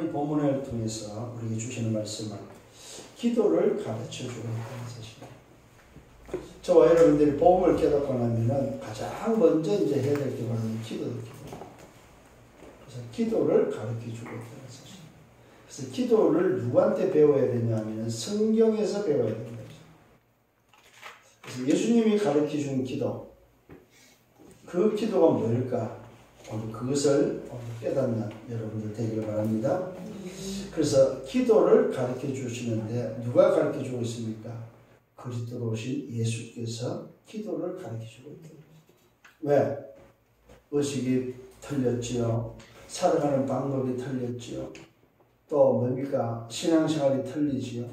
오늘 이 본문을 통해서 우리에게 주시는 말씀은 기도를 가르쳐 주고 있다는 사실입니다. 저와 여러분들이 복음을 깨닫고 나면은 가장 먼저 이제 해야 될 게 바로 기도입니다. 그래서 기도를 가르쳐 주고 있다는 사실입니다. 그래서 기도를 누구한테 배워야 되냐 하면 성경에서 배워야 됩니다. 그래서 예수님이 가르쳐 준 기도, 그 기도가 뭘까? 오늘 그것을 깨닫는 여러분들 되기를 바랍니다. 그래서 기도를 가르쳐 주시는데 누가 가르쳐 주고 있습니까? 그리스도로 오신 예수께서 기도를 가르쳐 주고 있다. 왜? 의식이 틀렸지요. 살아가는 방법이 틀렸지요. 또 뭡니까? 신앙생활이 틀리지요.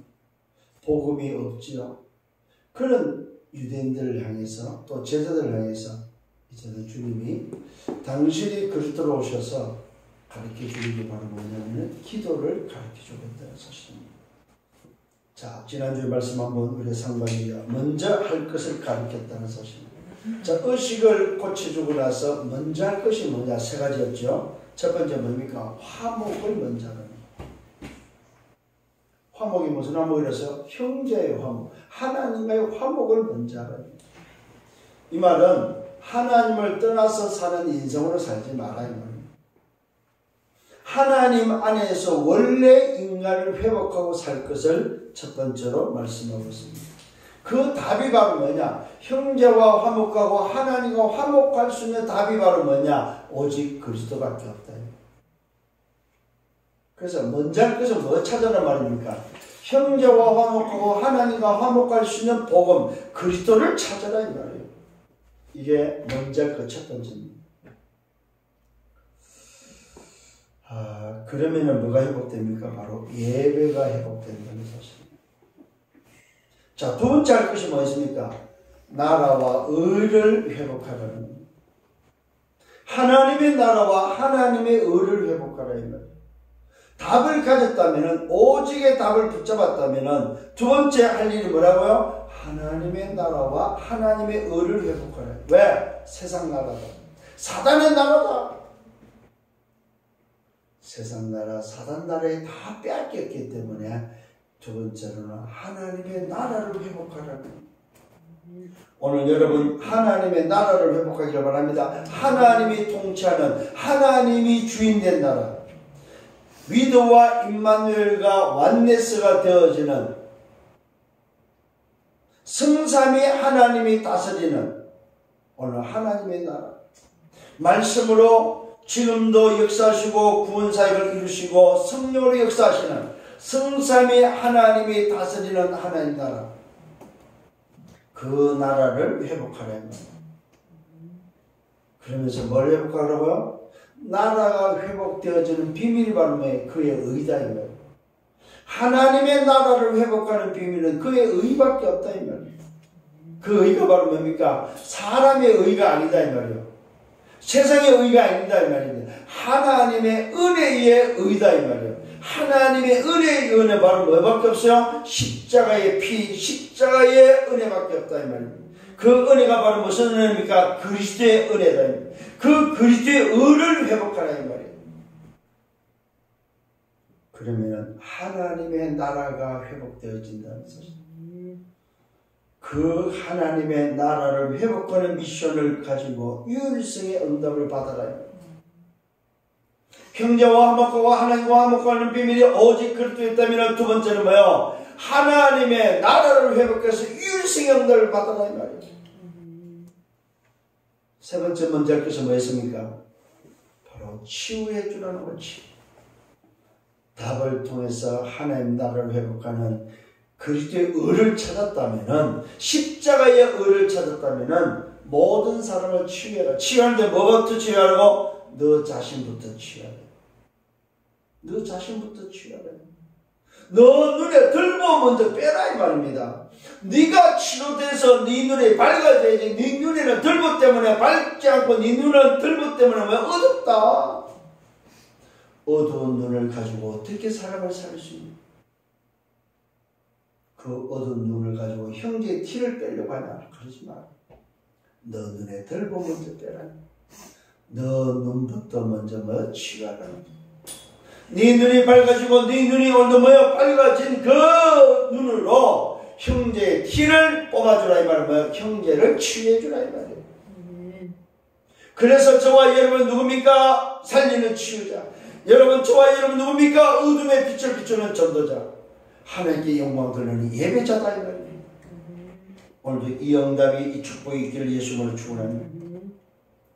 복음이 없지요. 그런 유대인들을 향해서 또 제자들을 향해서 이제는 주님이 당신이 그리스도로 오셔서 가르쳐 주는 게 바로 뭐냐면 기도를 가르쳐 주고 있다는 사실입니다. 자, 지난주에 말씀 한번 우리 상반기가 먼저 할 것을 가르쳤다는 사실입니다. 자, 의식을 고쳐주고 나서 먼저 할 것이 뭐냐? 세 가지였죠. 첫 번째 뭡니까? 화목을 먼저 하는 거예요. 화목이 무슨 화목이라서? 형제의 화목, 하나님의 화목을 먼저 하는 거예요. 이 말은 하나님을 떠나서 사는 인생으로 살지 말아야 말입니다. 하나님 안에서 원래 인간을 회복하고 살 것을 첫 번째로 말씀하고 있습니다. 그 답이 바로 뭐냐? 형제와 화목하고 하나님과 화목할 수 있는 답이 바로 뭐냐? 오직 그리스도밖에 없다. 그래서 먼저 할 것은 뭐 찾아라 말입니까? 형제와 화목하고 하나님과 화목할 수 있는 복음, 그리스도를 찾아라 이 말이에요. 이게 먼저 할 것 첫 번째입니다. 그러면은 뭐가 회복됩니까? 바로 예배가 회복된다는 사실입니다. 자, 두 번째 할 것이 뭐였습니까? 나라와 의를 회복하라는 겁니다. 하나님의 나라와 하나님의 의를 회복하라 이 말이에요. 답을 가졌다면은, 오직의 답을 붙잡았다면은 두 번째 할 일이 뭐라고요? 하나님의 나라와 하나님의 의를 회복하라. 왜? 세상 나라다. 사단의 나라다. 세상 나라, 사단 나라에 다 빼앗겼기 때문에 두 번째로는 하나님의 나라를 회복하라는 거예요. 오늘 여러분 하나님의 나라를 회복하기를 바랍니다. 하나님이 통치하는, 하나님이 주인된 나라, 위도와 임마누엘과 완네스가 되어지는, 성삼위 하나님이 다스리는 오늘 하나님의 나라, 말씀으로 지금도 역사하시고 구원사역을 이루시고 성령으로 역사하시는 성삼위 하나님이 다스리는 하나님 나라, 그 나라를 회복하라는 거예요. 그러면서 뭘 회복하라고요? 나라가 회복되어지는 비밀이 바로 뭐예요? 그의 의다 이 말이에요. 하나님의 나라를 회복하는 비밀은 그의 의밖에 없다 이 말이에요. 그 의가 바로 뭡니까? 사람의 의가 아니다 이 말이에요. 세상의 의가 아니다 이 말입니다. 하나님의 은혜의 의다 이 말이에요. 하나님의 은혜의 은혜 바로 뭐밖에 없어요? 십자가의 피, 십자가의 은혜밖에 없다 이 말입니다. 그 은혜가 바로 무슨 은혜입니까? 그리스도의 은혜다. 그 그리스도의 의를 회복하라 이 말이에요. 그러면 하나님의 나라가 회복되어진다는 사실. 그 하나님의 나라를 회복하는 미션을 가지고 유일성의 응답을 받아라. 형제와 화목하고 하나님과 화목하는 비밀이 오직 그리스도에 있다면 두 번째는 뭐예요? 하나님의 나라를 회복해서 유일성의 응답을 받아라 이 말이에요. 세 번째 먼저 할 것은 뭐였습니까? 바로 치유해 주라는 거지. 답을 통해서 하나님 나라를 회복하는 그리스도의 의를 찾았다면은, 십자가의 의를 찾았다면은 모든 사람을 치유해라. 치유하는데 뭐부터 치유하라고? 너 자신부터 치유하라. 너 자신부터 치유하라. 너 눈에 들보 먼저 빼라 이 말입니다. 네가 치료돼서 네 눈이 밝아져야지. 네 눈에는 들보 때문에 밝지 않고 네 눈은 들보 때문에 왜 어둡다. 어두운 눈을 가지고 어떻게 사람을 살릴 수 있냐? 그 어두운 눈을 가지고 형제의 티를 빼려고 하냐? 그러지 마. 너 눈에 들보 먼저 빼라. 너 눈부터 먼저 치유하라. 네 눈이 밝아지고 네 눈이 오늘도 뭐야 밝아진 그 눈으로 형제의 티를 뽑아주라 이 말은 뭐야? 형제를 치유해주라 이 말이에요. 그래서 저와 여러분 누굽니까? 살리는 치유자. 여러분 저와 여러분 누굽니까? 어둠의 빛을 비추는 전도자. 하나님께 영광 돌리는 예배자다 이 말이에요. 오늘도 이 응답이 이 축복이 있기를 예수님으로 축원합니다.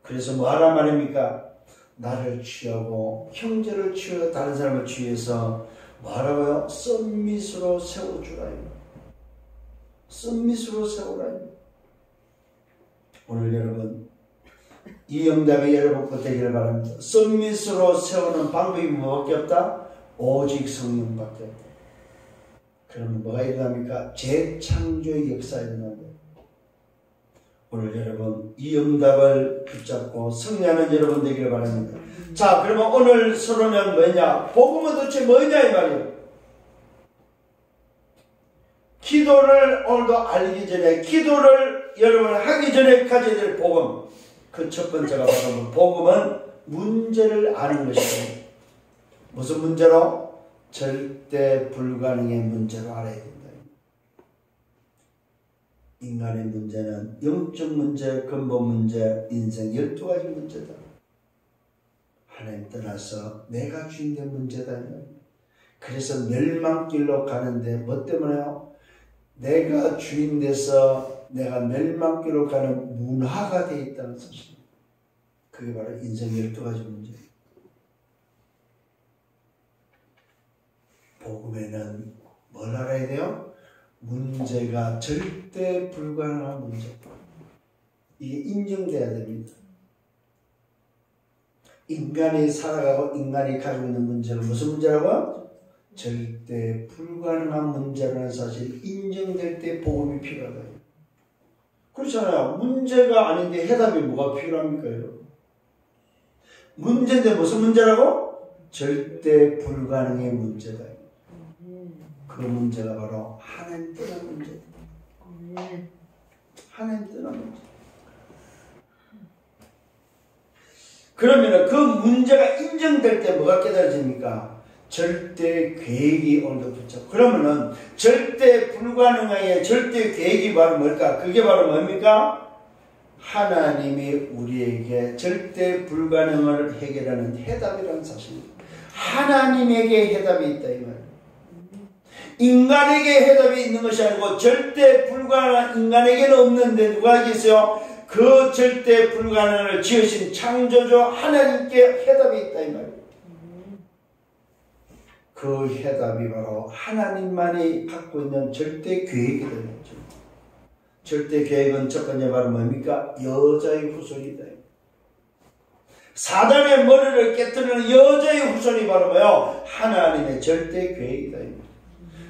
그래서 뭐 하란 말입니까? 나를 취하고 형제를 취하고 다른 사람을 취해서 뭐하라고요? 썸밋으로 세워주라. 썸밋으로 세우라. 오늘 여러분 이 응답이 여러분 것 되기를 바랍니다. 썸밋으로 세우는 방법이 뭐밖에 없다? 오직 성령밖에 없다. 그러면 뭐가 일어납니까? 재창조의 역사가 일어납니다. 오늘 여러분 이 응답을 붙잡고 승리하는 여러분 되기를 바랍니다. 자, 그러면 오늘 서론은 뭐냐? 복음은 도대체 뭐냐 이 말이에요. 기도를 오늘도 알기 전에, 기도를 여러분 하기 전에 가져야 될 복음, 그 첫 번째가 바로 복음은 문제를 아는 것이다. 무슨 문제로? 절대 불가능의 문제로 알아야 된다. 인간의 문제는 영적 문제, 근본 문제, 인생 12가지 문제다. 하나님 떠나서 내가 주인된 문제다. 그래서 멸망길로 가는데 뭐 때문에요? 내가 주인 돼서 내가 멸망길로 가는 문화가 되어 있다는 사실. 그게 바로 인생 12가지 문제예요. 복음에는 뭘 알아야 돼요? 문제가 절대 불가능한 문제. 이게 인정돼야 됩니다. 인간이 살아가고 인간이 가지고 있는 문제는 무슨 문제라고요? 절대 불가능한 문제라는 사실이 인정될 때 복음이 필요하다. 그렇잖아요. 문제가 아닌데 해답이 뭐가 필요합니까, 여러분? 문제인데 무슨 문제라고? 절대 불가능의 문제다. 그 문제가 바로 하나님 떠난 문제다. 하나님 떠난 문제. 그러면 그 문제가 인정될 때 뭐가 깨달아집니까? 절대 계획이 오늘도 붙잡고. 그러면은 절대 불가능하게 절대 계획이 바로 뭘까? 그게 바로 뭡니까? 하나님이 우리에게 절대 불가능을 해결하는 해답이라는 사실입니다. 하나님에게 해답이 있다 이 말이에요. 인간에게 해답이 있는 것이 아니고 절대 불가능한 인간에게는 없는데 누가 있어요? 그 절대 불가능을 지으신 창조주 하나님께 해답이 있다 이 말이에요. 그 해답이 바로 하나님만이 갖고 있는 절대 계획이다. 절대 계획은 첫 번째 바로 뭡니까? 여자의 후손이다. 사단의 머리를 깨뜨리는 여자의 후손이 바로 뭐예요? 하나님의 절대 계획이다.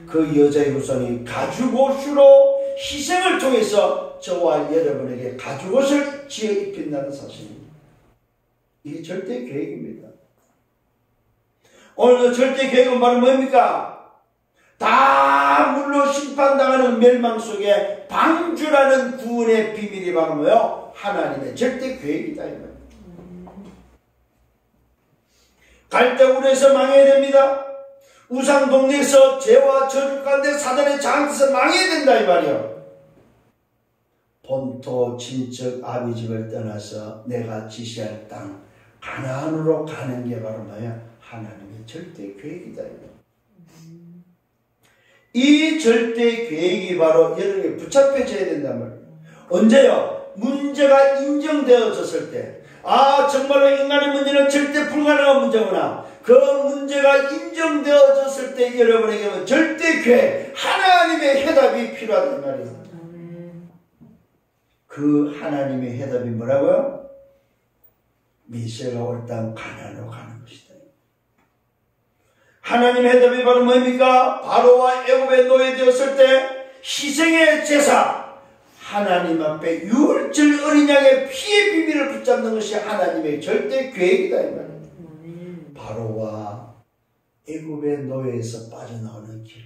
그 여자의 후손이 가죽옷으로 희생을 통해서 저와 여러분에게 가죽옷을 지어 입힌다는 사실입니다. 이게 절대 계획입니다. 오늘 절대 계획은 바로 뭡니까? 다 물로 심판당하는 멸망 속에 방주라는 구원의 비밀이 바로 뭐예요? 하나님의 절대 계획이다. 갈대우르에서 망해야 됩니다. 우상 동네에서 죄와 저주 가운데 사단의 장악에서 망해야 된다 이 말이에요. 본토 친척 아비집을 떠나서 내가 지시할 땅 가나안으로 가는 게 바로 뭐야? 하나님의 절대 계획이다. 이 절대 계획이 바로 여러분에게 붙잡혀져야 된단 말이에요. 언제요? 문제가 인정되어졌을 때, 아 정말로 인간의 문제는 절대 불가능한 문제구나. 그 문제가 인정되어졌을 때 여러분에게는 절대 계획, 하나님의 해답이 필요하단 말이에요. 그 하나님의 해답이 뭐라고요? 메시아가 올 땅 가나안으로 가는 것이다. 하나님의 해답이 바로 뭡니까? 바로와 애굽에 노예되었을 때 희생의 제사, 하나님 앞에 유월절 어린 양의 피의 비밀을 붙잡는 것이 하나님의 절대 계획이다 이 말이에요. 바로와 애굽의 노예에서 빠져나오는 길,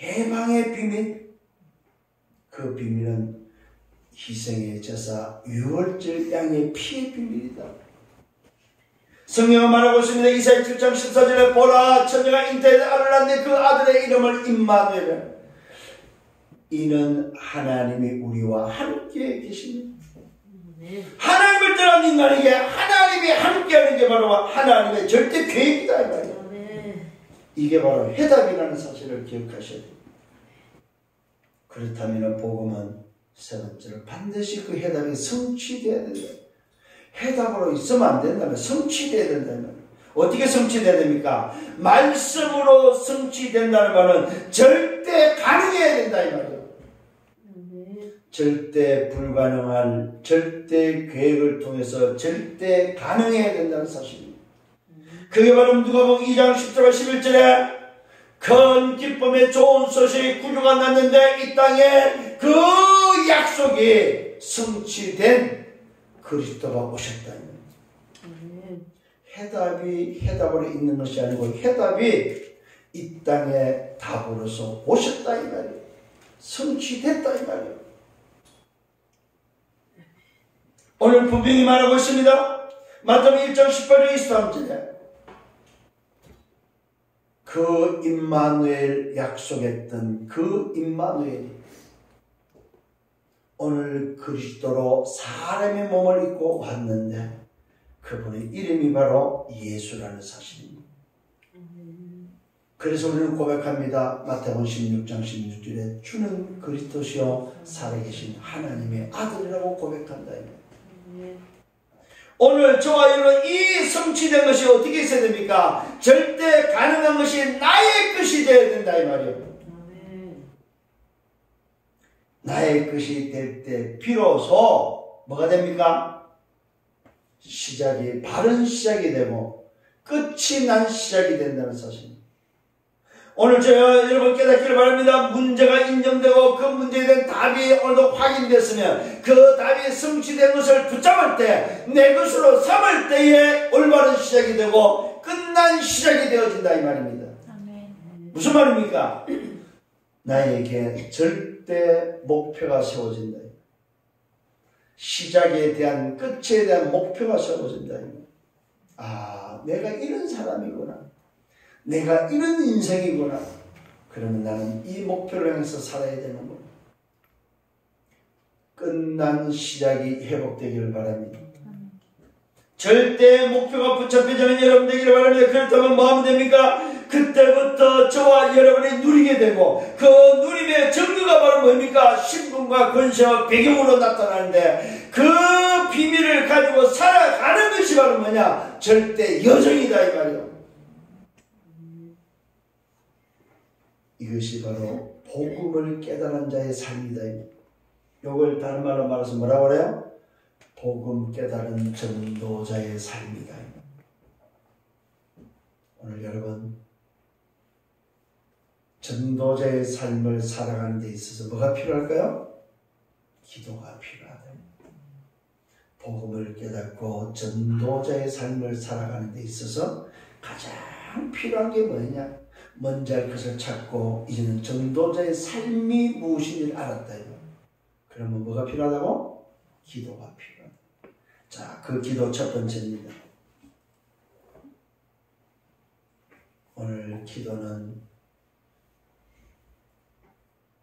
해방의 비밀, 그 비밀은 희생의 제사, 유월절 양의 피의 비밀이다. 성경은 말하고 있습니다. 이사야 7장 14절에 보라 처녀가 잉태에 아들을 낳는데 그 아들의 이름을 임마누엘, 이는 하나님이 우리와 함께 계십니다. 하나님을 떠난 인간에게 하나님이 함께하는 게 바로 하나님의 절대 계획이다 이 말이에요. 이게 바로 해답이라는 사실을 기억하셔야 돼요. 그렇다면 복음은 세 번째로 반드시 그 해답이 성취되어야 된다. 해답으로 있으면 안 된다면 성취되어야 된다면 어떻게 성취되어야 됩니까? 말씀으로 성취된다는 말은 절대 가능해야 된다 이 말이에요. 절대 불가능한 절대 계획을 통해서 절대 가능해야 된다는 사실입니다. 그게 바로 누가복음 2장 10절과 11절에 큰 기쁨의 좋은 소식 구주가 났는데 이 땅에 그 약속이 성취된 그리스도가 오셨다. 해답이 해답으로 있는 것이 아니고 해답이 이 땅에 답으로서 오셨다 이 말이에요. 성취됐다 이 말이에요. 오늘 분명히 말하고 있습니다. 마태복음 1장 18절 23절에 그 임마누엘 약속했던 그 임마누엘이 오늘 그리스도로 사람의 몸을 입고 왔는데 그분의 이름이 바로 예수라는 사실입니다. 그래서 우리는 고백합니다. 마태복음 16장 16절에 주는 그리스도시요 살아계신 하나님의 아들이라고 고백한다. 오늘 저와 여러분 이 성취된 것이 어떻게 있어야 됩니까? 절대 가능한 것이 나의 것이 되어야 된다 이 말이에요. 나의 것이 될 때 비로소 뭐가 됩니까? 시작이 바른 시작이 되고 끝이 난 시작이 된다는 사실입니다. 오늘 저와 여러분 깨닫기를 바랍니다. 문제가 인정되고 그 문제에 대한 답이 오늘도 확인됐으면 그 답이 성취된 것을 붙잡을 때 내 것으로 삼을 때에 올바른 시작이 되고 끝난 시작이 되어진다 이 말입니다. 아멘. 무슨 말입니까? 나에게 절대 목표가 세워진다. 시작에 대한 끝에 대한 목표가 세워진다. 아, 내가 이런 사람이구나. 내가 이런 인생이구나. 그러면 나는 이 목표를 향해서 살아야 되는구나. 끝난 시작이 회복되기를 바랍니다. 절대 목표가 붙잡히자면 여러분 되기를 바랍니다. 그렇다면 뭐 하면 됩니까? 그때부터 저와 여러분이 누리게 되고 그 누림의 증거가 바로 뭡니까? 신분과 권세와 배경으로 나타나는데 그 비밀을 가지고 살아가는 것이 바로 뭐냐? 절대 여정이다 이 말이에요. 이것이 바로 복음을 깨달은 자의 삶이다. 이걸 다른 말로 말해서 뭐라고 그래요? 복음 깨달은 전도자의 삶이다. 오늘 여러분 전도자의 삶을 살아가는 데 있어서 뭐가 필요할까요? 기도가 필요하다. 복음을 깨닫고 전도자의 삶을 살아가는 데 있어서 가장 필요한 게 뭐냐? 먼저 할 것을 찾고 이제는 전도자의 삶이 무엇인지를 알았다. 그러면 뭐가 필요하다고? 기도가 필요하다. 자, 그 기도 첫 번째입니다. 오늘 기도는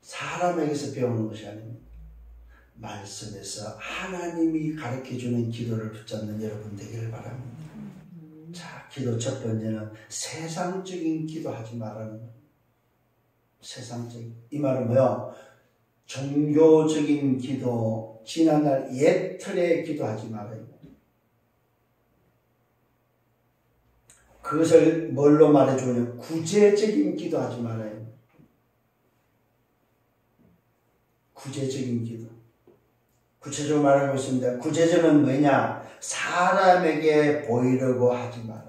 사람에게서 배우는 것이 아닙니다. 말씀에서 하나님이 가르쳐주는 기도를 붙잡는 여러분 되기를 바랍니다. 자, 기도 첫 번째는 세상적인 기도하지 말라는 거예요. 세상적인. 이 말은 뭐요? 종교적인 기도, 지난날 옛 틀에 기도하지 말아요. 그것을 뭘로 말해주냐? 구체적인 기도하지 말아요. 구체적인 기도. 구체적으로 말하고 있습니다. 구체적은 뭐냐? 사람에게 보이려고 하지 마라.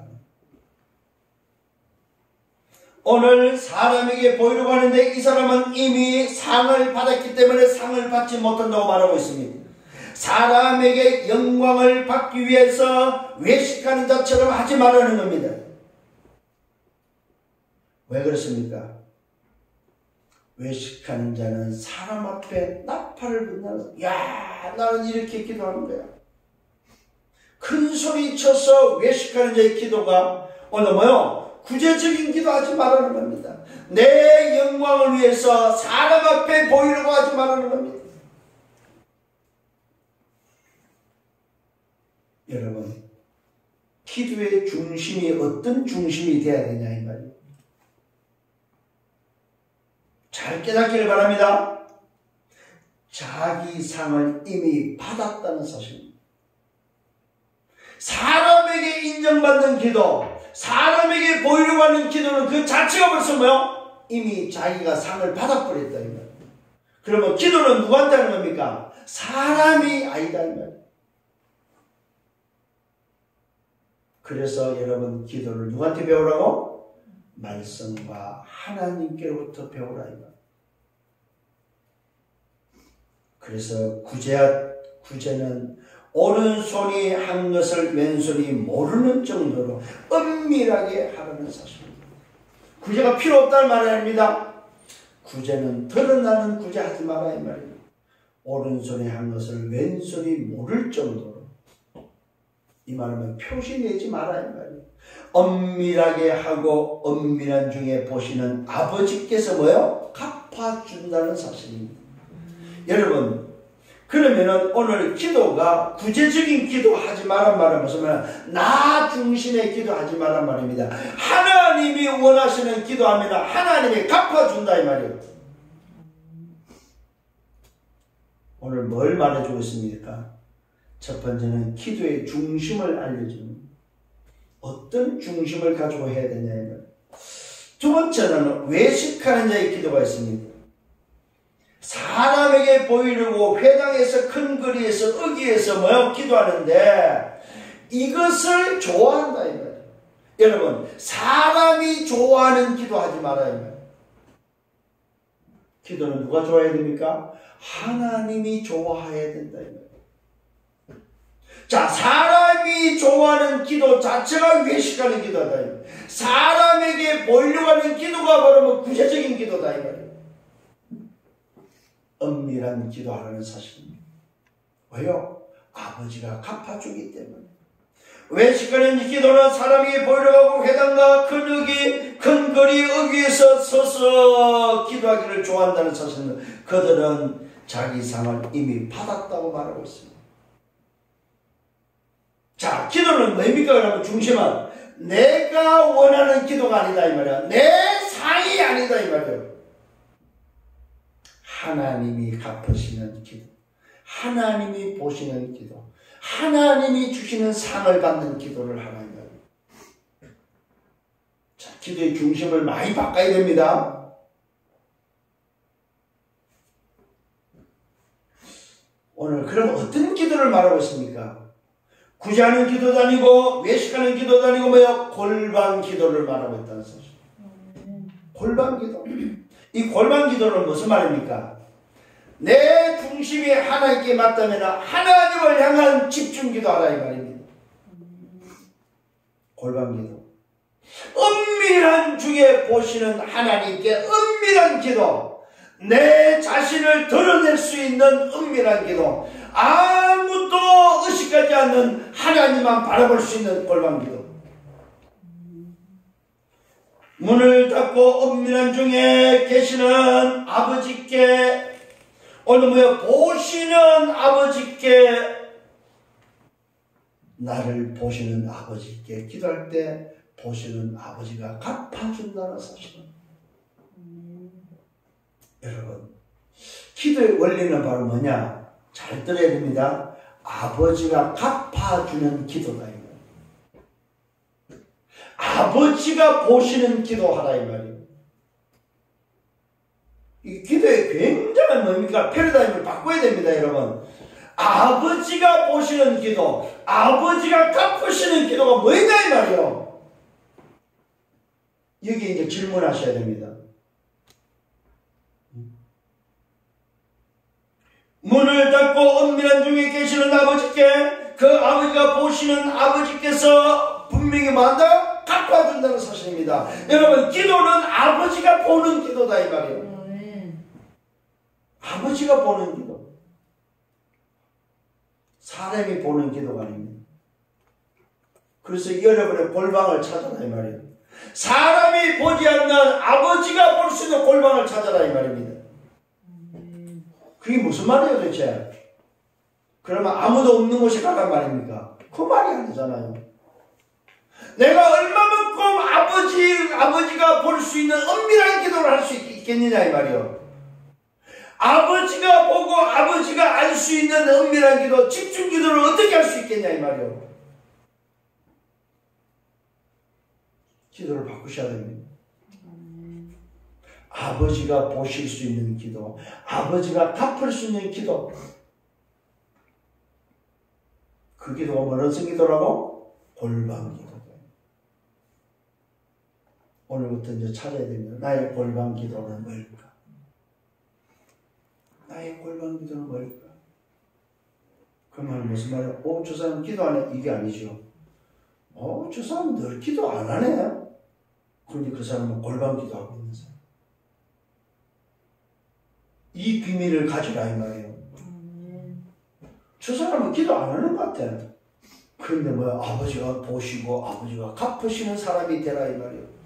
오늘 사람에게 보이려고 하는데 이 사람은 이미 상을 받았기 때문에 상을 받지 못한다고 말하고 있습니다. 사람에게 영광을 받기 위해서 외식하는 자처럼 하지 말라는 겁니다. 왜 그렇습니까? 외식하는 자는 사람 앞에 나팔을 분다는, 야, 나는 이렇게 기도하는 거야. 큰 소리 쳐서 외식하는 자의 기도가 오늘 뭐요? 구제적인 기도하지 말라는 겁니다. 내 영광을 위해서 사람 앞에 보이려고 하지 말라는 겁니다. 여러분, 기도의 중심이 어떤 중심이 되어야 되냐 이 말이에요. 잘 깨닫기를 바랍니다. 자기 상을 이미 받았다는 사실입니다. 사람에게 인정받는 기도, 사람에게 보이려고 하는 기도는 그 자체가 벌써 뭐요? 이미 자기가 상을 받아버렸다 이 말이에요. 그러면 기도는 누구한테 하는 겁니까? 사람이 아니다 이 말이에요. 그래서 여러분 기도를 누구한테 배우라고? 말씀과 하나님께로부터 배우라 이 말이에요. 그래서 구제는 오른손이 한 것을 왼손이 모르는 정도로 은밀하게 하라는 사실입니다. 구제가 필요 없다는 말이 아닙니다. 구제는 드러나는 구제하지 마라 이 말입니다. 오른손이 한 것을 왼손이 모를 정도로, 이 말은 표시 내지 마라 이 말이에요. 엄밀하게 하고 엄밀한 중에 보시는 아버지께서 뭐요? 갚아준다는 사실입니다. 여러분, 그러면은 오늘 기도가 구제적인 기도하지 말란 말은 무슨 말이야? 나 중심의 기도하지 말란 말입니다. 하나님이 원하시는 기도하면 하나님이 갚아준다 이 말이에요. 오늘 뭘 말해주고 있습니까? 첫 번째는 기도의 중심을 알려줍니다. 어떤 중심을 가지고 해야 되냐 이 말이에요. 두 번째는 외식하는 자의 기도가 있습니다. 사람에게 보이려고 회당에서 큰 거리에서 의기에서 뭐요? 기도하는데 이것을 좋아한다 이 말이에요. 여러분, 사람이 좋아하는 기도하지 말아야 이 말이에요. 기도는 누가 좋아해야 됩니까? 하나님이 좋아해야 된다 이 말이에요. 자, 사람이 좋아하는 기도 자체가 외식하는 기도다 이 말이에요. 사람에게 보이려고 하는 기도가 바로 뭐 구체적인 기도다 이 말이에요. 은밀한 기도하라는 사실입니다. 왜요? 아버지가 갚아주기 때문에. 외식하는 기도는 사람에게 보이려고 하고 회당과 큰 거리 의기에서 서서 기도하기를 좋아한다는 사실입니다. 그들은 자기 상을 이미 받았다고 말하고 있습니다. 자, 기도는 뭡니까? 그러면 중심은 내가 원하는 기도가 아니다 이 말이야. 내 상이 아니다 이 말이야. 하나님이 갚으시는 기도, 하나님이 보시는 기도, 하나님이 주시는 상을 받는 기도를 하라 이 말이에요. 자, 기도의 중심을 많이 바꿔야 됩니다. 오늘 그럼 어떤 기도를 말하고 있습니까? 구제하는 기도도 아니고 외식하는 기도도 아니고 뭐요? 골방 기도를 말하고 있다는 사실. 골방 기도. 이 골방 기도는 무슨 말입니까? 내 중심이 하나님께 맞다면 하나님을 향한 집중 기도하라 이 말입니다. 골방 기도. 은밀한 중에 보시는 하나님께 은밀한 기도. 내 자신을 드러낼 수 있는 은밀한 기도. 아무도 의식하지 않는 하나님만 바라볼 수 있는 골방 기도. 문을 닫고 은밀한 중에 계시는 아버지께, 오늘 뭐야? 보시는 아버지께, 나를 보시는 아버지께 기도할 때 보시는 아버지가 갚아준다는 사실은. 여러분, 기도의 원리는 바로 뭐냐? 잘 들어야 됩니다. 아버지가 갚아주는 기도다 이 말이에요. 아버지가 보시는 기도하라 이 말이에요. 이 기도의 굉장한 뭡니까? 패러다임을 바꿔야 됩니다 여러분. 아버지가 보시는 기도, 아버지가 갚으시는 기도가 뭐냐 이 말이에요. 여기 이제 질문하셔야 됩니다. 문을 닫고 은밀한 중에 계시는 아버지께, 그 아버지가 보시는 아버지께서 분명히 뭐한다? 갚아준다는 사실입니다. 여러분, 기도는 아버지가 보는 기도다 이 말이에요. 아버지가 보는 기도. 사람이 보는 기도가 아닙니다. 그래서 여러분의 골방을 찾아라 이 말이에요. 사람이 보지 않는 아버지가 볼 수 있는 골방을 찾아라 이 말입니다. 그게 무슨 말이에요 도대체? 그러면 아무도 없는 곳에 가란 말입니까? 그 말이 안 되잖아요. 내가 얼마만큼 아버지가 볼 수 있는 은밀한 기도를 할 수 있겠느냐 이 말이요. 아버지가 보고 아버지가 알 수 있는 은밀한 기도, 집중 기도를 어떻게 할 수 있겠냐 이 말이요. 기도를 바꾸셔야 됩니다. 아버지가 보실 수 있는 기도, 아버지가 갚을 수 있는 기도. 그 기도가 뭐는 기도라고? 골방 기도. 오늘부터 이제 찾아야 됩니다. 나의 골방 기도는 뭘까? 나의 골방 기도는 뭘까? 그 말은 무슨 말이야? 저 사람 기도 안 해? 이게 아니죠. 저 사람은 늘 기도 안 하네? 그런데 그 사람은 골방 기도하고 있는 사람. 이 비밀을 가지라 이 말이에요. 저 사람은 기도 안 하는 것 같아. 그런데 뭐 아버지가 보시고 아버지가 갚으시는 사람이 되라 이 말이에요.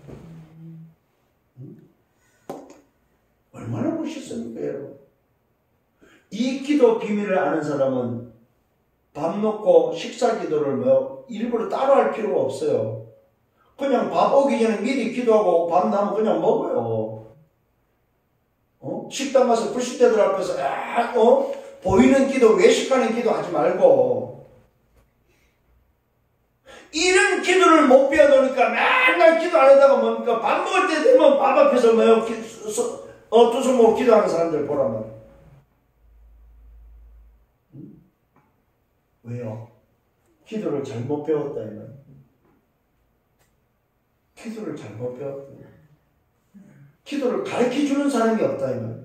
얼마나 멋있습니까 여러분? 이 기도 비밀을 아는 사람은 밥 먹고 식사 기도를 뭐 일부러 따로 할 필요가 없어요. 그냥 밥 오기 전에 미리 기도하고 밥 나면 그냥 먹어요. 식당 가서 불식대들 앞에서 보이는 기도, 외식하는 기도 하지 말고 이런 기도를 못 배워놓으니까 맨날 기도 안 하다가 뭡니까? 밥 먹을 때 되면 밥 앞에서 두 손 모으고 기도하는 사람들 보란 말이에요. 왜요? 기도를 잘못 배웠다 이 말이에요. 기도를 잘못 배웠다. 기도를 가르쳐주는 사람이 없다 이 말이에요.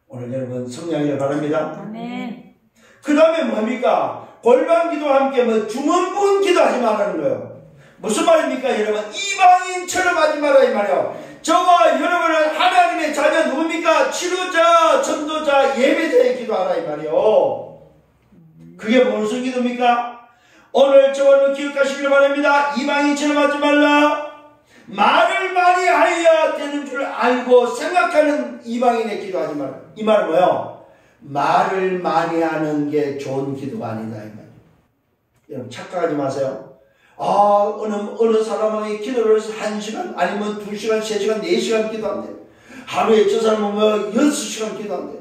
오늘 여러분 성령이길 바랍니다. 아멘. 그 다음에 뭡니까? 골방 기도와 함께 주문부은 기도하지 말라는 거예요. 무슨 말입니까 여러분? 이방인처럼 하지 마라 이 말이에요. 저와 여러분은 하나님의 자녀 누굽니까? 치료자, 전도자, 예배자의 기도하라 이 말이에요. 그게 무슨 기도입니까? 오늘 저와 기억하시길 바랍니다. 이방인처럼 하지 말라. 말을 많이 하여야 되는 줄 알고 생각하는 이방인의 기도하지 말라. 이 말은 뭐예요? 말을 많이 하는 게 좋은 기도가 아니다 이 말이에요. 여러분 착각하지 마세요. 어느 사람이 기도를 해서 1시간 아니면 2시간, 3시간, 4시간 기도한대요. 하루에 저 사람은 6시간 기도한대요.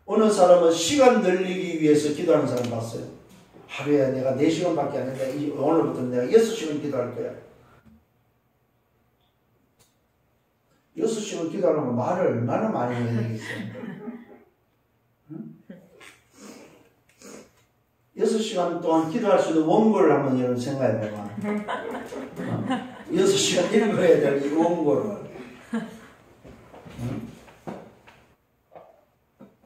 어느 사람은 시간 늘리기 위해서 기도하는 사람 봤어요. 하루에 내가 4시간밖에 안 했는데 오늘부터 내가 6시간 기도할 거야. 6시간 기도하려면 말을 얼마나 많이 해야 되겠어요. 6시간 동안 기도할 수 있는 원고를 한번 여러분 생각해 봐봐. 6시간 읽어야 될 이 원고를.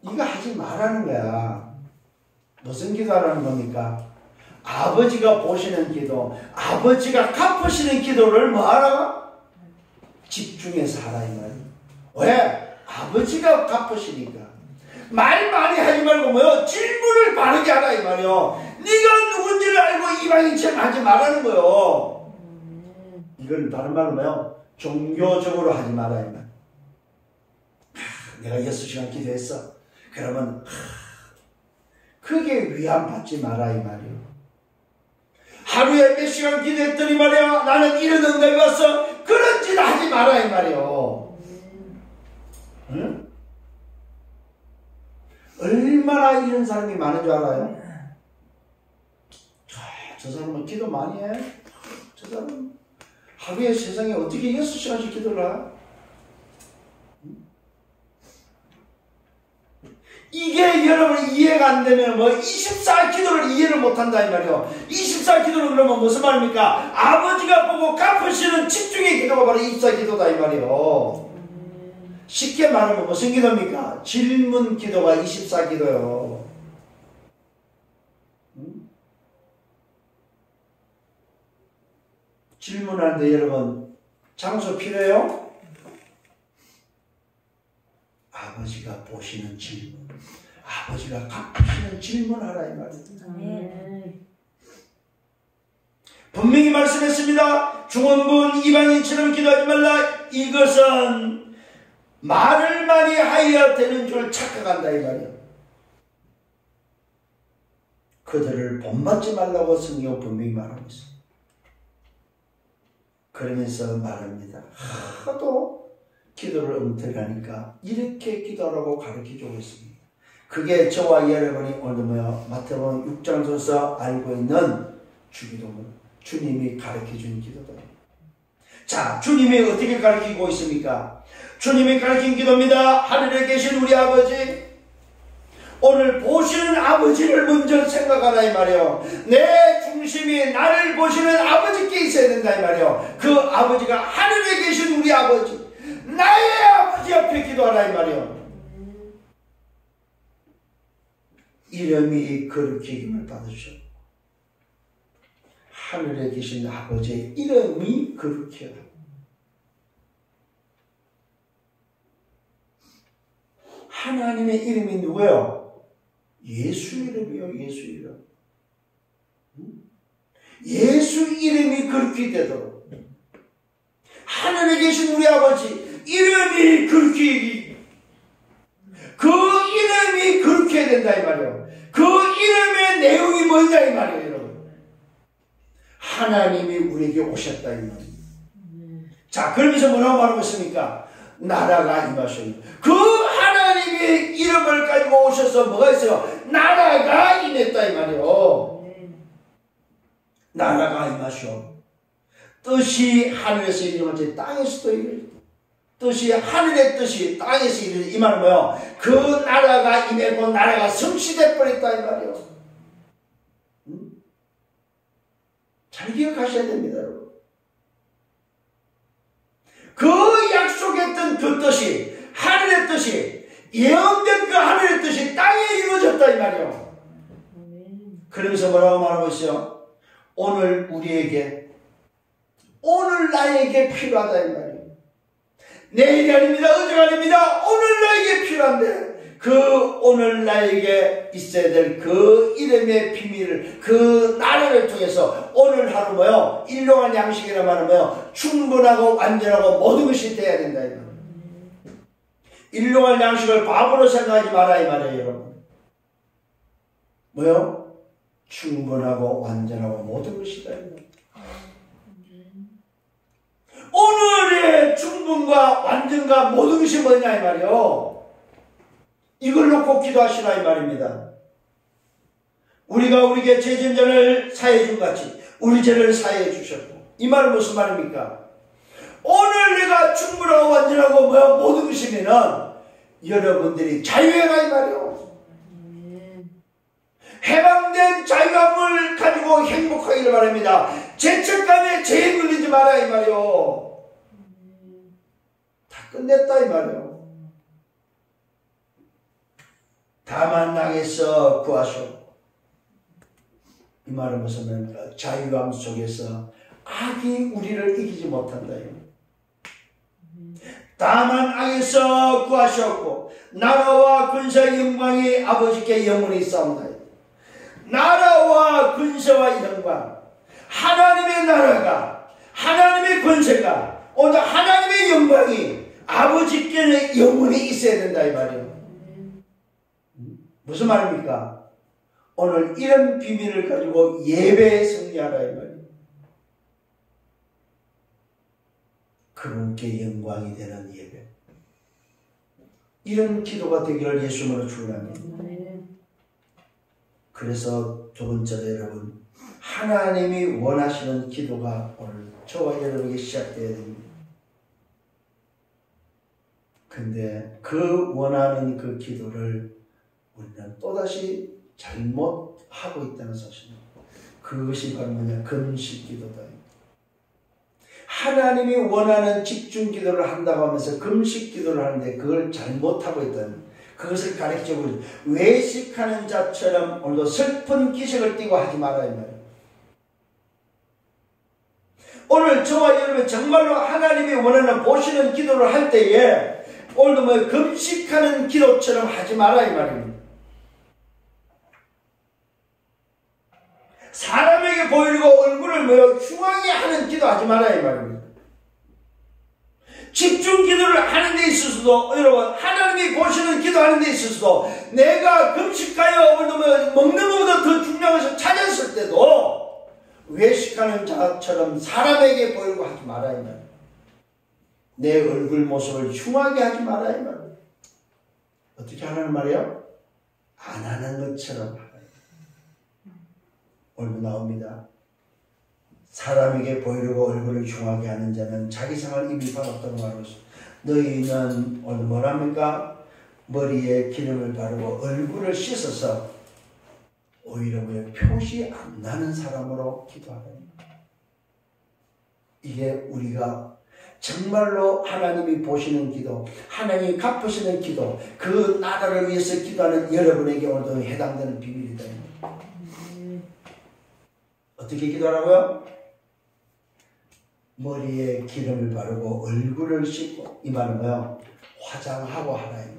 이거 하지 말라는 거야. 무슨 기도하라는 겁니까? 아버지가 보시는 기도, 아버지가 갚으시는 기도를 뭐하라? 집중해서 하라 이 말이야. 왜? 아버지가 갚으시니까. 말 많이 하지 말고 질문을 바르게 하라 이 말이요. 네가 누군지를 알고 이방인처럼 하지 말라는 거요. 이건 다른 말로 종교적으로 하지 마라 이 말. 내가 6시간 기도했어. 그러면 그게 위안 받지 마라 이 말이요. 하루에 몇 시간 기도했더니 말이야 나는 이런 응답이 왔어. 그런 짓 하지 마라 이 말이요. 응? 얼마나 이런 사람이 많은 줄 알아요? 저 사람은 기도 많이 해. 저 사람은 하루에 세상에 어떻게 6시간씩 기도를 하? 이게 여러분 이해가 안 되면 24기도를 이해를 못한다 이 말이요. 24기도는 그러면 무슨 말입니까? 아버지가 보고 갚으시는 집중의 기도가 바로 24기도다 이 말이요. 쉽게 말하면 무슨 기도입니까? 질문 기도가 24기도요. 질문하는데 여러분 장소 필요해요? 아버지가 보시는 질문, 아버지가 갚으시는 질문하라 이 말이에요. 분명히 말씀했습니다. 중원부은 이방인처럼 기도하지 말라. 이것은 말을 많이 하여야 되는 줄 착각한다 이 말이야. 그들을 본받지 말라고 성경 분명히 말하고 있어. 그러면서 말합니다. 하도 기도를 엉터리하니까 이렇게 기도하라고 가르쳐주고 있습니다. 그게 저와 여러분이 오늘 마태복음 6장에서 알고 있는 주기도문, 주님이 가르쳐준 기도다. 자, 주님이 어떻게 가르치고 있습니까? 주님이 가르친 기도입니다. 하늘에 계신 우리 아버지, 오늘 보시는 아버지를 먼저 생각하라 이 말이요. 내 중심이 나를 보시는 아버지께 있어야 된다 이 말이요. 그 아버지가 하늘에 계신 우리 아버지, 나의 아버지 앞에 기도하라 이 말이요. 이름이 거룩히 힘을 받으셨고 하늘에 계신 아버지의 이름이 거룩히 하라. 하나님의 이름이 누구예요? 예수 이름이요. 예수 이름. 예수 이름이 그렇게 되도록 하늘에 계신 우리 아버지 이름이 그렇게, 그 이름이 그렇게 해야 된다 이 말이에요. 그 이름의 내용이 뭐냐 이 말이에요 여러분. 하나님이 우리에게 오셨다 이 말이에요. 자, 그러면서 뭐라고 말하고 있습니까? 나라가 임하시오. 그 하나님의 이름을 가지고 오셔서 뭐가 있어요? 나라가 임했다 이 말이에요. 나라가 임하시오. 뜻이 하늘에서 이루어진 땅에서도 이루어진, 뜻이 하늘의 뜻이 땅에서 이루어진, 이 말은 뭐예요? 그 나라가 임했고 나라가 성취돼 버렸다 이 말이에요. 잘 기억하셔야 됩니다 여러분. 그 약속했던 그 뜻이, 하늘의 뜻이, 예언된 그 하늘의 뜻이 땅에 이루어졌다 이 말이에요. 그러면서 뭐라고 말하고 있어요? 오늘 우리에게, 오늘 나에게 필요하다 이 말이에요. 내일이 아닙니다. 어제가 아닙니다. 오늘 나에게 필요한데 그 오늘 나에게 있어야 될 그 이름의 비밀을, 그 나라를 통해서 오늘 하루 뭐요? 일용할 양식이라 말하면 뭐요? 충분하고 완전하고 모든 것이 돼야 된다 이 말이에요. 일용할 양식을 밥으로 생각하지 마라 이 말이에요 여러분. 뭐요? 충분하고 완전하고 모든 것이다 이 말이에요. 오늘의 충분과 완전과 모든 것이 뭐냐 이 말이에요. 이걸 놓고 기도하시라 이 말입니다. 우리가 우리에게 죄짐전을 사해 준 같이 우리 죄를 사해 주셨고, 이 말은 무슨 말입니까? 오늘 내가 충분하고 완전하고 뭐야 모든 것이면은 여러분들이 자유해라 이 말이에요. 해방된 자유함을 가지고 행복하기를 바랍니다. 죄책감에 죄에 걸리지 마라 이 말이에요. 다 끝냈다 이 말이에요. 다만 악에서 구하시오. 이 말은 무슨 말입니까? 자유함 속에서 악이 우리를 이기지 못한다. 다만 악에서 구하셨고 나라와 근세와 영광이 아버지께 영원히 있사옵나이다. 나라와 근세와 영광, 하나님의 나라가, 하나님의 권세가, 오늘 하나님의 영광이 아버지께는 영원히 있어야 된다 이 말이에요. 무슨 말입니까? 오늘 이런 비밀을 가지고 예배에 승리하라 이 말이에요. 그분께 영광이 되는 예배, 이런 기도가 되기를 예수님으로 축원합니다. 그래서 두 번째로 여러분, 하나님이 원하시는 기도가 오늘 저와 여러분에게 시작되어야 됩니다. 근데 그 원하는 그 기도를 우리는 또다시 잘못하고 있다는 사실입니다. 그것이 바로 뭐냐? 금식 기도다. 하나님이 원하는 집중 기도를 한다고 하면서 금식 기도를 하는데 그걸 잘못하고 있다는, 그것을 가르쳐보죠. 외식하는 자처럼 오늘도 슬픈 기색을 띠고 하지 마라 이 말이에요. 오늘 저와 여러분 정말로 하나님이 원하는 보시는 기도를 할 때에 오늘도 뭐 금식하는 기도처럼 하지 마라 이 말입니다. 사람에게 보이려고 얼굴을 흉하게 하는 기도하지 말아야 이 말입니다. 집중 기도를 하는 데 있어서도 여러분 하나님이 보시는 기도하는 데 있어서도 내가 금식하여 먹는 것보다 더 중요한 것을 찾았을 때도 외식하는 자처럼 사람에게 보이려고 하지 말아야 이 말입니다. 내 얼굴 모습을 흉하게 하지 말아야 이 말입니다. 어떻게 하라는 말이에요? 안 하는 것처럼 하라. 오늘 나옵니다. 사람에게 보이려고 얼굴을 흉하게 하는 자는 자기 상을 이미 받았다고 말하고 있습니다. 너희는 오늘 뭐랍니까? 머리에 기름을 바르고 얼굴을 씻어서 오히려 표시 안 나는 사람으로 기도하라. 이게 우리가 정말로 하나님이 보시는 기도, 하나님이 갚으시는 기도, 그 나라를 위해서 기도하는 여러분에게 오늘도 해당되는 비밀이다. 어떻게 기도하라고요? 머리에 기름을 바르고 얼굴을 씻고, 이 말은 뭐요? 화장하고 하라 이 말.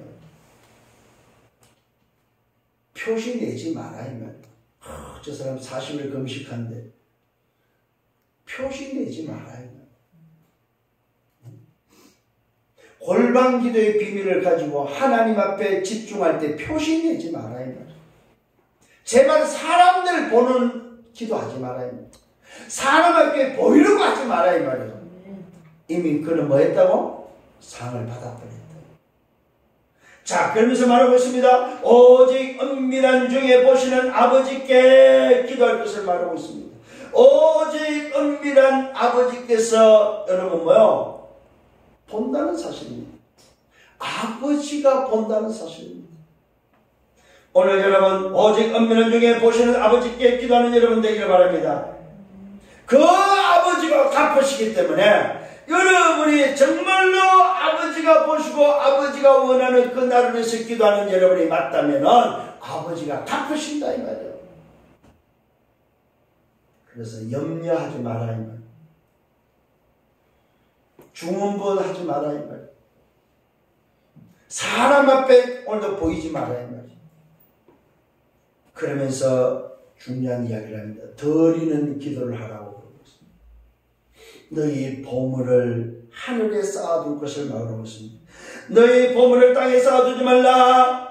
표시 내지 마라 이 말. 저 사람 40일 금식한데 표시 내지 마라 이 말. 골방 기도의 비밀을 가지고 하나님 앞에 집중할 때 표시 내지 마라 이 말. 제발 사람들 보는 기도하지 마라 이 말. 사람 앞에 보이려고 하지 마라 이 말이에요. 이미 그는 뭐 했다고? 상을 받아버렸다. 자, 그러면서 말하고 있습니다. 오직 은밀한 중에 보시는 아버지께 기도할 것을 말하고 있습니다. 오직 은밀한 아버지께서 여러분 뭐요? 본다는 사실입니다. 아버지가 본다는 사실입니다. 오늘 여러분 오직 은밀한 중에 보시는 아버지께 기도하는 여러분 되기를 바랍니다. 그 아버지가 갚으시기 때문에 여러분이 정말로 아버지가 보시고 아버지가 원하는 그 나를 위해서 기도하는 여러분이 맞다면 아버지가 갚으신다 이 말이에요. 그래서 염려하지 마라 이 말이에요. 중언부언하지 마라 이 말이에요. 사람 앞에 오늘도 보이지 마라 이 말이에요. 그러면서 중요한 이야기를 합니다. 드리는 기도를 하라고 그러고 있습니다. 너희 보물을 하늘에 쌓아둘 것을 말하고 있습니다. 너희 보물을 땅에 쌓아두지 말라.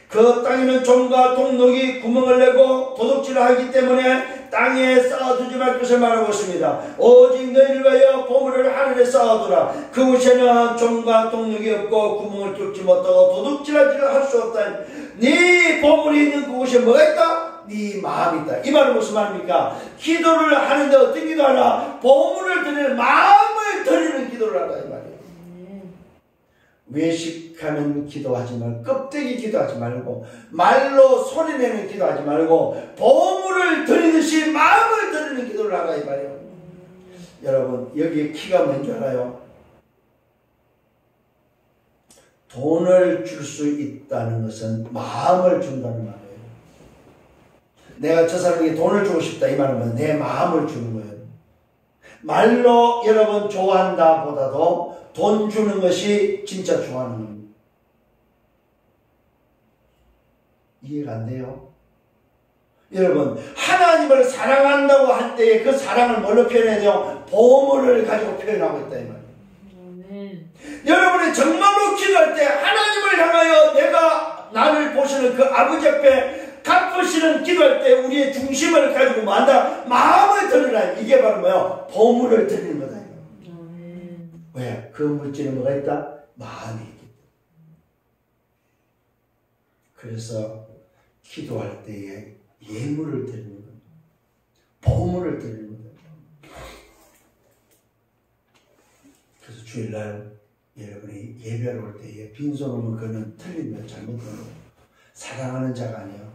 그 땅에는 종과 동록이 구멍을 내고 도둑질을 하기 때문에 땅에 쌓아두지 말 것을 말하고 있습니다. 오직 너희를 위하여 보물을 하늘에 쌓아두라. 그곳에는 종과 동록이 없고 구멍을 뚫지 못하고 도둑질하지를 할 수 없다. 네 보물이 있는 그곳에 뭐가 있다? 네 마음이 있다. 이 말은 무슨 말입니까? 기도를 하는데 어떤 기도하라? 보물을 드리는 마음을 드리는 기도를 하라 이 말이에요. 외식하는 기도하지 말고 껍데기 기도하지 말고 말로 소리내는 기도하지 말고 보물을 드리듯이 마음을 드리는 기도를 하라 이 말이에요. 여러분 여기에 키가 뭔지 알아요? 돈을 줄 수 있다는 것은 마음을 준다는 말이에요. 내가 저 사람에게 돈을 주고 싶다 이 말은 내 마음을 주는 거예요. 말로 여러분 좋아한다 보다도 돈 주는 것이 진짜 좋아하는 겁니다. 이해가 안 돼요? 여러분 하나님을 사랑한다고 할 때에 그 사랑을 뭘로 표현해야 돼요? 보물을 가지고 표현하고 있다 이 말이에요. 여러분이 정말로 기도할 때 하나님을 향하여 내가 나를 보시는 그 아버지 앞에 갚으시는 기도할 때 우리의 중심을 가지고 뭐한다? 마음을 드리라. 이게 바로 뭐예요? 보물을 드리는 거다. 왜? 그 물질에 뭐가 있다? 마음이 있기 때문에. 그래서 기도할 때에 예물을 드리는 겁니다. 보물을 드리는 겁니다. 그래서 주일날 여러분이 예배를 올 때에 빈손 오면 그는 틀리면 잘못된 거예요. 사랑하는 자가 아니에요.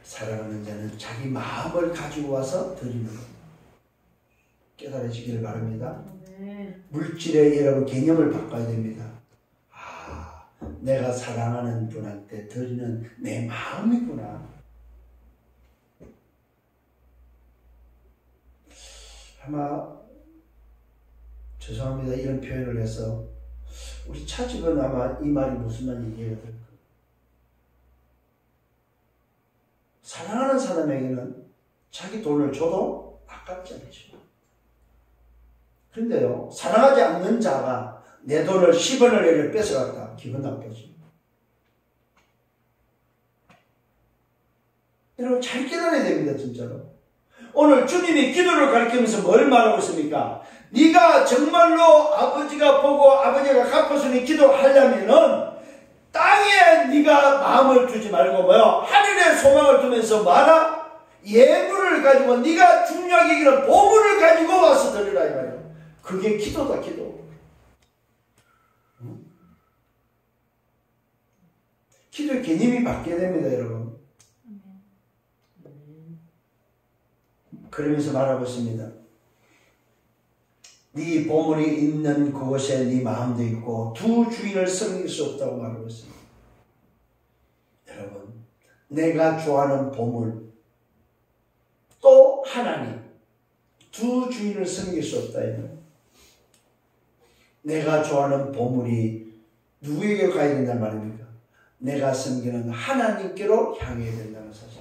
사랑하는 자는 자기 마음을 가지고 와서 드리는 겁니다. 깨달으시기를 바랍니다. 물질의 여러분 개념을 바꿔야 됩니다. 아, 내가 사랑하는 분한테 드리는 내 마음이구나. 아마 죄송합니다. 이런 표현을 해서 우리 차집은 아마 이 말이 무슨 말인지 이해가 될 거예요. 사랑하는 사람에게는 자기 돈을 줘도 아깝지 않죠. 그런데요, 사랑하지 않는 자가 내 돈을 10원을 예를 뺏어갔다. 기분 나쁘지. 여러분 잘 깨달아야 됩니다. 진짜로. 오늘 주님이 기도를 가르치면서 뭘 말하고 있습니까? 네가 정말로 아버지가 보고 아버지가 갚아주니 기도하려면은 땅에 네가 마음을 두지 말고 뭐요? 하늘에 소망을 두면서 뭐하라? 예물을 가지고 네가 중요하게 여기는 보물을 가지고 와서 드리라 이 말이에요. 그게 기도다. 기도. 기도의 개념이 바뀌어야 됩니다. 여러분. 그러면서 말하고 있습니다. 네 보물이 있는 그곳에 네 마음도 있고 두 주인을 섬길 수 없다고 말하고 있습니다. 여러분, 내가 좋아하는 보물 또 하나님 두 주인을 섬길 수 없다. 내가 좋아하는 보물이 누구에게 가야 된다는 말입니까? 내가 섬기는 하나님께로 향해야 된다는 사실.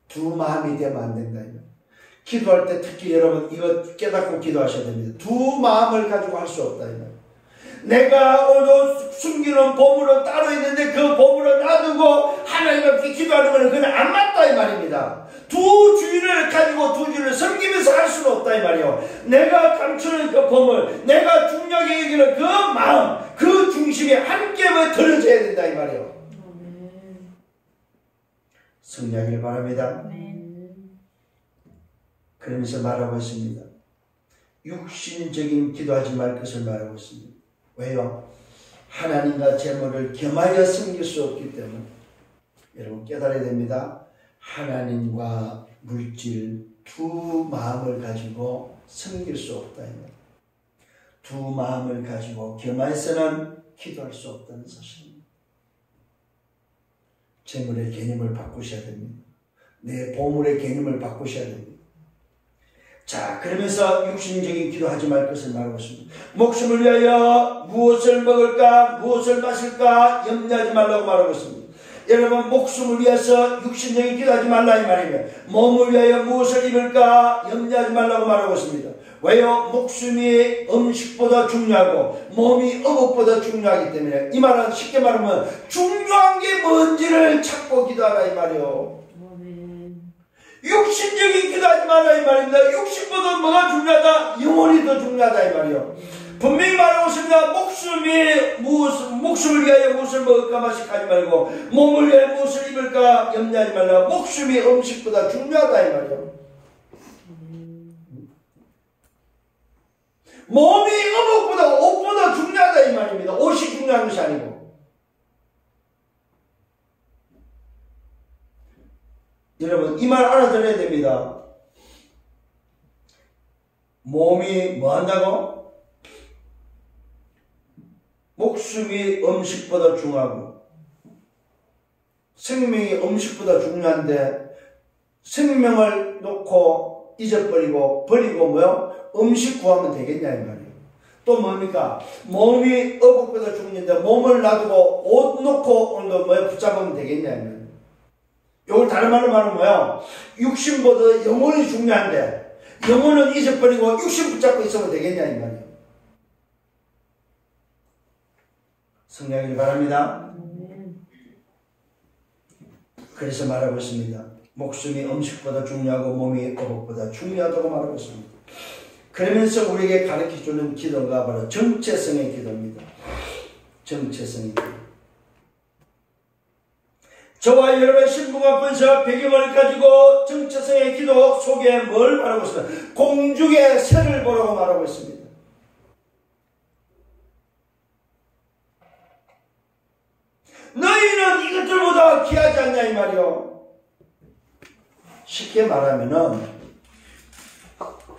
두 마음이 되면 안 된다. 기도할 때 특히 여러분 이거 깨닫고 기도하셔야 됩니다. 두 마음을 가지고 할 수 없다. 내가 오늘 숨기는 보물은 따로 있는데 그 보물을 놔두고 하나님 앞에 기도하는 것은 그건 안 맞다 이 말입니다. 두 주인을 가지고 두 주인을 섬기면서 할 수는 없다 이 말이에요. 내가 감추는 그 보물, 내가 중요하게 여기는 그 마음, 그 중심이 함께 들어져야 된다 이 말이에요. 승리하길 바랍니다. 그러면서 말하고 있습니다. 육신적인 기도하지 말 것을 말하고 있습니다. 왜요? 하나님과 재물을 겸하여 섬길 수 없기 때문에 여러분 깨달아야 됩니다. 하나님과 물질 두 마음을 가지고 섬길 수 없다. 두 마음을 가지고 겸해서는 기도할 수 없다는 사실입니다. 재물의 개념을 바꾸셔야 됩니다. 내 보물의 개념을 바꾸셔야 됩니다. 자, 그러면서 육신적인 기도하지 말 것을 말하고 있습니다. 목숨을 위하여 무엇을 먹을까, 무엇을 마실까 염려하지 말라고 말하고 있습니다. 여러분, 목숨을 위해서 육신적인 기도하지 말라 이 말이며, 몸을 위하여 무엇을 입을까 염려하지 말라고 말하고 있습니다. 왜요? 목숨이 음식보다 중요하고 몸이 어복보다 중요하기 때문에, 이 말은 쉽게 말하면 중요한 게 뭔지를 찾고 기도하라 이 말이요. 육신적인 기도하지 말라 이 말입니다. 육신보다 뭐가 중요하다? 영혼이 더 중요하다 이 말이요. 분명히 말하고 있습니다. 목숨을 위하여 무엇을 먹을까 마실까 하지 말고 몸을 위하여 무엇을 입을까 염려하지 말라. 목숨이 음식보다 중요하다 이 말이요. 몸이 어복보다 옷보다 중요하다 이 말입니다. 옷이 중요한 것이 아니고. 여러분 이 말 알아들어야 됩니다. 몸이 뭐 한다고? 목숨이 음식보다 중요하고 생명이 음식보다 중요한데 생명을 놓고 잊어버리고 버리고 뭐요? 음식 구하면 되겠냐 이 말이에요. 또 뭡니까? 몸이 어복보다 중요한데 몸을 놔두고 옷 놓고 오늘도 뭐요? 붙잡으면 되겠냐 이 말이에요. 이걸 다른 말로 말하면 뭐요? 육신보다 영혼이 중요한데 영혼은 잊어버리고 육신 붙잡고 있으면 되겠냐 이 말이에요. 성령이길 바랍니다. 그래서 말하고 있습니다. 목숨이 음식보다 중요하고 몸이 어복보다 중요하다고 말하고 있습니다. 그러면서 우리에게 가르쳐주는 기도가 바로 정체성의 기도입니다. 정체성의 기도. 저와 여러분의 신부가 분석 배경을 가지고 정체성의 기도 속에 뭘 말하고 있습니다. 공중의 새를 보라고 말하고 있습니다. 너희는 이것들보다 귀하지 않냐 이 말이요. 쉽게 말하면은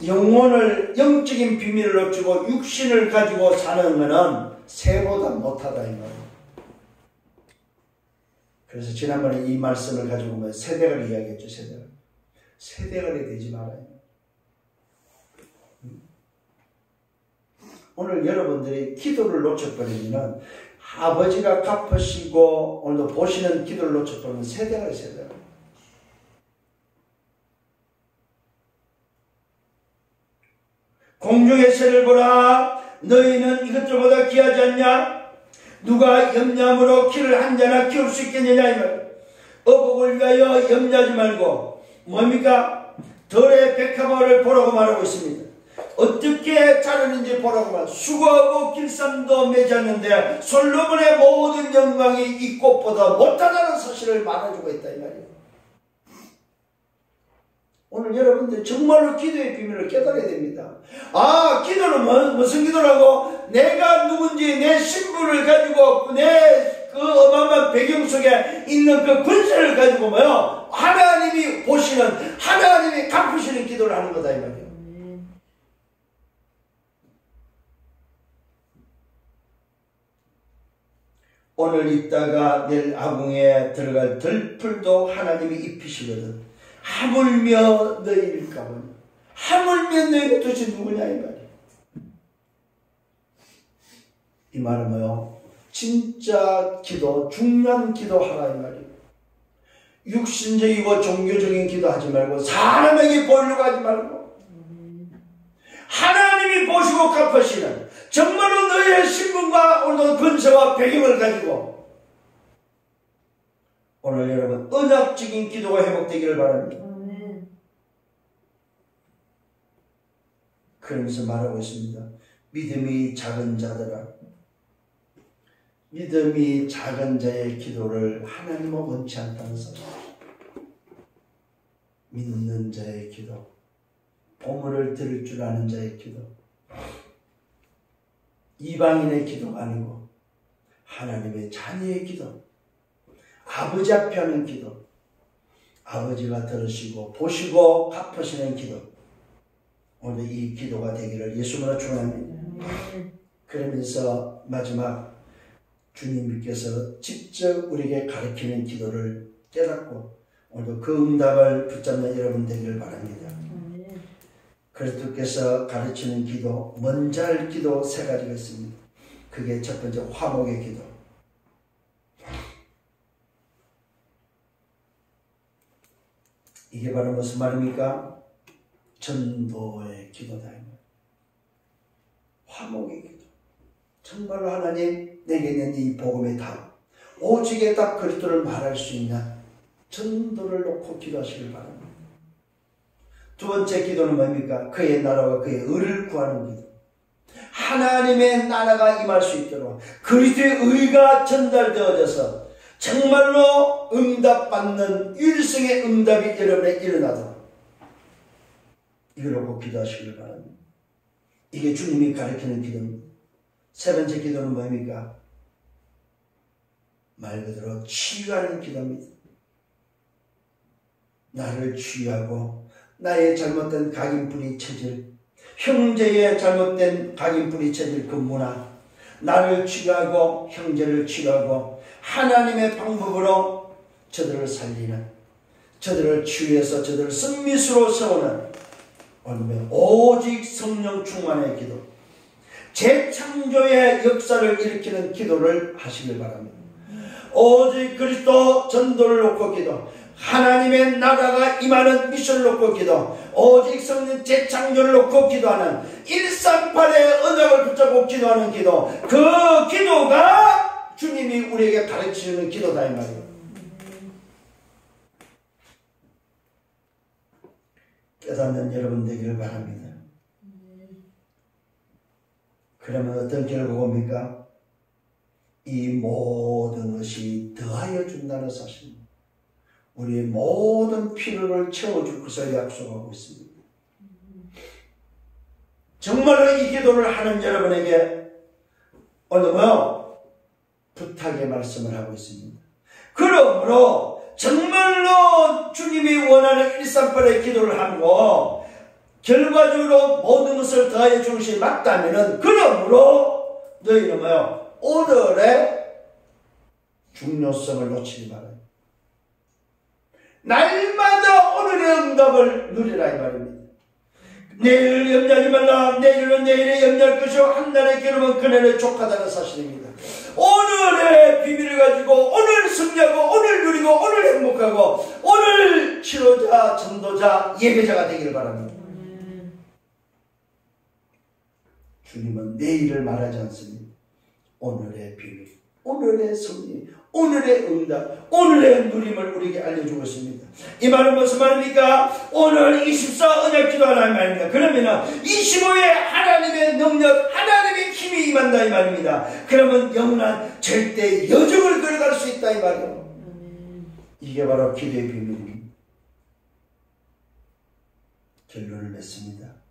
영혼을 영적인 비밀을 얻고 육신을 가지고 사는 것은 새보다 못하다 이 말이에요. 그래서 지난번에 이 말씀을 가지고 보면 세대를 이야기했죠. 세대가 되지 말아요. 오늘 여러분들이 기도를 놓쳐버리면 아버지가 갚으시고 오늘도 보시는 기도를 놓쳐버리면 세대가 있어야 돼요. 공중의 새를 보라. 너희는 이것들보다 귀하지 않냐? 누가 염려함으로 키를 한 자나 키울 수 있겠느냐 이 말. 어복을 위하여 염려하지 말고 뭡니까? 덜의 백합화를 보라고 말하고 있습니다. 어떻게 자르는지 보라고 말. 수고하고 길쌈도 매지 않는데 솔로몬의 모든 영광이 이 꽃보다 못하다는 사실을 말해주고 있다 이 말이에요. 오늘 여러분들 정말로 기도의 비밀을 깨달아야 됩니다. 기도는 무슨 기도라고? 내가 누군지 내 신분을 가지고 내 그 어마어마한 배경 속에 있는 그 권세를 가지고 뭐요? 하나님이 보시는, 하나님이 갚으시는 기도를 하는 거다 이 말이에요. 오늘 있다가 내일 아궁에 들어갈 들풀도 하나님이 입히시거든. 하물며 너희일까 보니. 하물며 너희가 도대체 누구냐 이 말이에요. 이 말은 뭐요? 진짜 기도, 중요한 기도 하라 이 말이에요. 육신적이고 종교적인 기도 하지 말고 사람에게 보이려고 하지 말고 하나님이 보시고 갚으시는 정말로 너희의 신분과 오늘도 권세와 배경을 가지고 오늘 여러분 언약적인 기도가 회복되기를 바랍니다. 그러면서 말하고 있습니다. 믿음이 작은 자들아, 믿음이 작은 자의 기도를 하나님은 원치 않다는 사실. 믿는 자의 기도, 보물을 들을 줄 아는 자의 기도, 이방인의 기도가 아니고 하나님의 자녀의 기도, 아버지 앞에 하는 기도, 아버지가 들으시고 보시고 갚으시는 기도, 오늘 이 기도가 되기를 예수님으로 축원합니다. 그러면서 마지막 주님께서 직접 우리에게 가르치는 기도를 깨닫고 오늘도 그 응답을 붙잡는 여러분 되기를 바랍니다. 그리스도께서 가르치는 기도, 먼저 할 기도 세 가지가 있습니다. 그게 첫 번째 화목의 기도. 이게 바로 무슨 말입니까? 전도의 기도다. 화목의 기도. 정말로 하나님 내게 있는 이 복음의 답, 오직의 답 그리스도를 말할 수 있냐? 전도를 놓고 기도하시길 바랍니다. 두 번째 기도는 뭡니까? 그의 나라와 그의 의를 구하는 기도. 하나님의 나라가 임할 수 있도록 그리스도의 의가 전달되어져서 정말로 응답받는 일생의 응답이 여러분에 일어나도록 이걸 놓고 기도하시길 바랍니다. 이게 주님이 가르치는 기도입니다. 세 번째 기도는 뭡니까? 말 그대로 치유하는 기도입니다. 나를 치유하고 나의 잘못된 각인뿌리 체질, 형제의 잘못된 각인뿌리 체질 그 문화, 나를 치유하고 형제를 치유하고 하나님의 방법으로 저들을 살리는, 저들을 치유해서 저들을 승리수로 세우는 오직 성령 충만의 기도, 재창조의 역사를 일으키는 기도를 하시길 바랍니다. 오직 그리스도 전도를 놓고 기도, 하나님의 나라가 임하는 미션을 놓고 기도, 오직 성령 재창조를 놓고 기도하는 138의 언약을 붙잡고 기도하는 기도, 그 기도가 주님이 우리에게 가르치는 기도다 이 말이에요. 깨닫는 여러분 되기를 바랍니다. 그러면 어떤 결과가 옵니까? 이 모든 것이 더하여 준다는 사실입니다. 우리의 모든 필요를 채워줄 것을 약속하고 있습니다. 정말로 이 기도를 하는 여러분에게 오늘 부탁의 말씀을 하고 있습니다. 그러므로 정말로 주님이 원하는 138의 기도를 하고 결과적으로 모든 것을 더하여 주는 것이 맞다면 그러므로 너희는 오늘의 중요성을 놓치지 말아요. 날마다 오늘의 응답을 누리라 이 말입니다. 내일을 염려하지 말라. 내일은 내일에 염려할 것이요 한날의 괴로움은 그날에 족하다는 사실입니다. 오늘의 비밀을 가지고 오늘 승리하고 오늘 누리고 오늘 행복하고 오늘 치료자, 전도자, 예배자가 되기를 바랍니다. 주님은 내일을 말하지 않습니다. 오늘의 비밀, 오늘의 승리, 오늘의 응답, 오늘의 누림을 우리에게 알려주고 있습니다. 이 말은 무슨 말입니까? 오늘 24 언약 기도하라는 말입니다. 그러면 25에 하나님의 능력, 하나님의 힘이 임한다 이 말입니다. 그러면 영원한 절대 여정을 걸어갈 수 있다 이 말이에요. 이게 바로 기도의 비밀입니다. 결론을 맺습니다.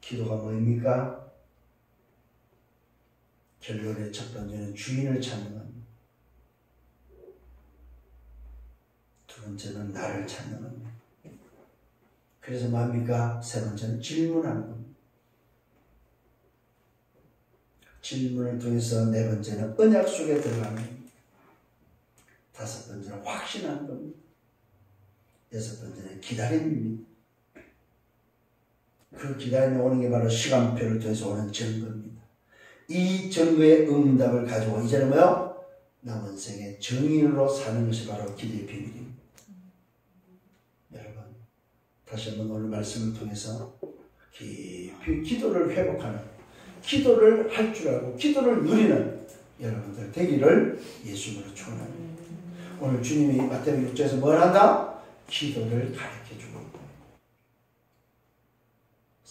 기도가 뭐입니까? 결론의 첫 번째는 주인을 찾는 겁니다. 두 번째는 나를 찾는 겁니다. 그래서 뭡니까? 세 번째는 질문하는 겁니다. 질문을 통해서 네 번째는 언약 속에 들어가는 겁니다. 다섯 번째는 확신하는 겁니다. 여섯 번째는 기다림입니다. 그 기다림이 오는 게 바로 시간표를 통해서 오는 증거입니다. 이 증거의 응답을 가지고 이제는 뭐요? 남은 생에 증인으로 사는 것이 바로 기도의 비밀입니다. 여러분, 다시 한번 오늘 말씀을 통해서 깊이 기도를 회복하는, 기도를 할 줄 알고 기도를 누리는 여러분들 되기를 예수님으로 축원합니다. 오늘 주님이 마태복음 6장에서 뭘 한다? 기도를 가르쳐주고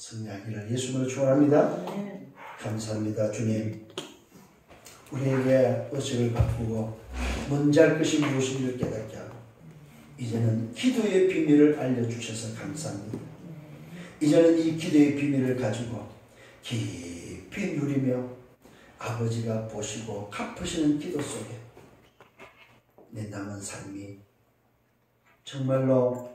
승리하기를 예수님으로 축원합니다. 감사합니다. 주님, 우리에게 의식을 바꾸고 먼저 할 것이 무엇인지를 깨닫게 하고 이제는 기도의 비밀을 알려주셔서 감사합니다. 이제는 이 기도의 비밀을 가지고 깊이 누리며 아버지가 보시고 갚으시는 기도 속에 내 남은 삶이 정말로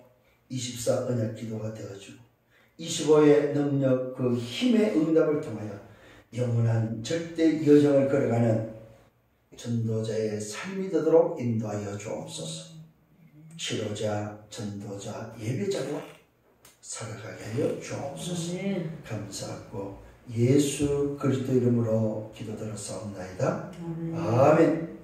24 언약 기도가 되어지고 25의 능력 그 힘의 응답을 통하여 영원한 절대 여정을 걸어가는 전도자의 삶이 되도록 인도하여 주옵소서. 지도자, 전도자, 예배자로 살아가게 하여 주옵소서. 감사하고 예수 그리스도 이름으로 기도드렸사옵나이다. 아멘.